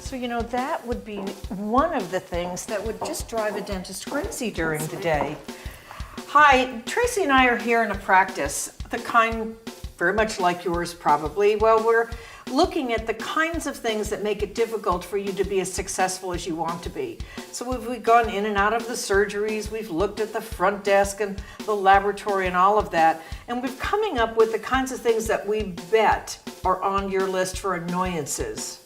So, that would be one of the things that would just drive a dentist crazy during the day. Hi, Tracy and I are here in a practice, the kind very much like yours probably. Well, we're looking at the kinds of things that make it difficult for you to be as successful as you want to be. So we've gone in and out of the surgeries, we've looked at the front desk and the laboratory and all of that, and we're coming up with the kinds of things that we bet are on your list for annoyances.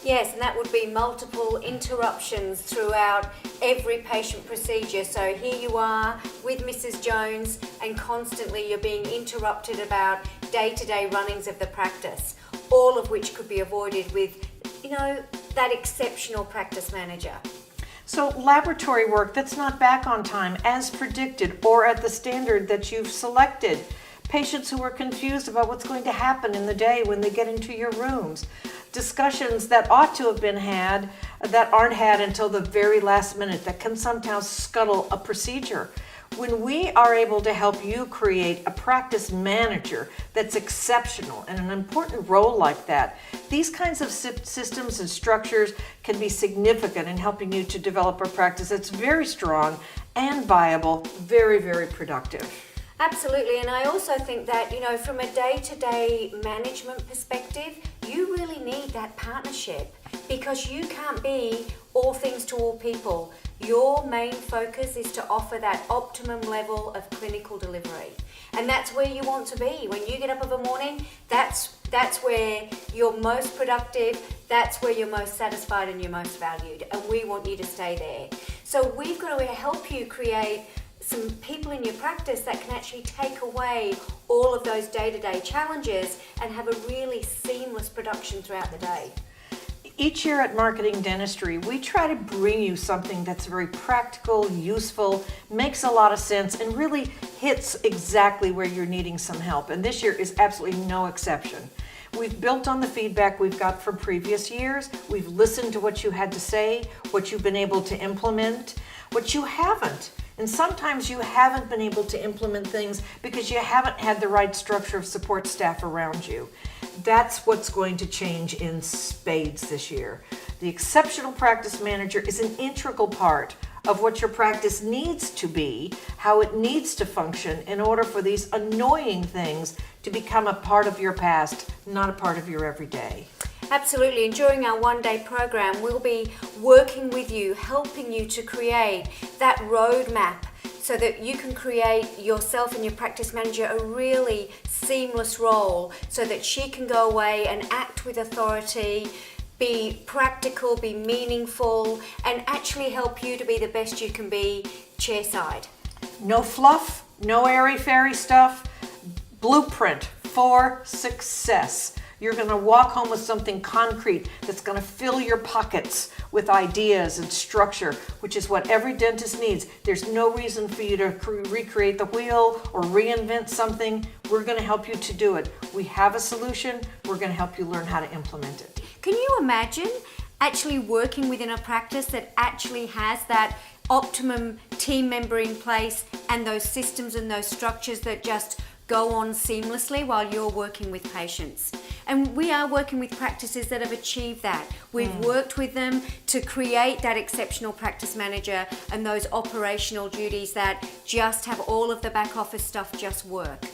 Yes, and that would be multiple interruptions throughout every patient procedure. So here you are with Mrs. Jones and constantly you're being interrupted about day-to-day runnings of the practice, all of which could be avoided with, that exceptional practice manager. So laboratory work that's not back on time as predicted or at the standard that you've selected. Patients who are confused about what's going to happen in the day when they get into your rooms. Discussions that ought to have been had that aren't had until the very last minute that can sometimes scuttle a procedure. When we are able to help you create a practice manager that's exceptional in an important role like that, these kinds of systems and structures can be significant in helping you to develop a practice that's very strong and viable, very, very productive. Absolutely, and I also think that, from a day-to-day management perspective, you really need that partnership because you can't be all things to all people. Your main focus is to offer that optimum level of clinical delivery. And that's where you want to be. When you get up of a morning, that's where you're most productive, that's where you're most satisfied and you're most valued. And we want you to stay there. So we've got to help you create some people in your practice that can actually take away all of those day-to-day challenges and have a really seamless production throughout the day. Each year at Marketing Dentistry, we try to bring you something that's very practical, useful, makes a lot of sense, and really hits exactly where you're needing some help. And this year is absolutely no exception. We've built on the feedback we've got from previous years. We've listened to what you had to say, what you've been able to implement, what you haven't. And sometimes you haven't been able to implement things because you haven't had the right structure of support staff around you. That's what's going to change in spades this year. The exceptional practice manager is an integral part of what your practice needs to be, how it needs to function in order for these annoying things to become a part of your past, not a part of your everyday. Absolutely, and during our one-day program, we'll be working with you, helping you to create that roadmap so that you can create yourself and your practice manager a really seamless role so that she can go away and act with authority, be practical, be meaningful, and actually help you to be the best you can be chairside. No fluff, no airy-fairy stuff, blueprint for success. You're going to walk home with something concrete that's going to fill your pockets with ideas and structure, which is what every dentist needs. There's no reason for you to recreate the wheel or reinvent something. We're going to help you to do it. We have a solution. We're going to help you learn how to implement it. Can you imagine actually working within a practice that actually has that optimum team member in place and those systems and those structures that just go on seamlessly while you're working with patients? And we are working with practices that have achieved that. We've worked with them to create that exceptional practice manager and those operational duties that just have all of the back office stuff just work.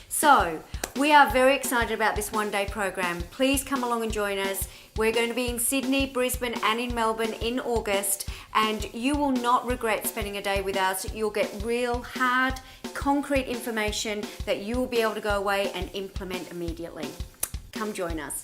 So we are very excited about this one-day program. Please come along and join us. We're going to be in Sydney, Brisbane and in Melbourne in August, and you will not regret spending a day with us. You'll get real hard, concrete information that you will be able to go away and implement immediately. Come join us.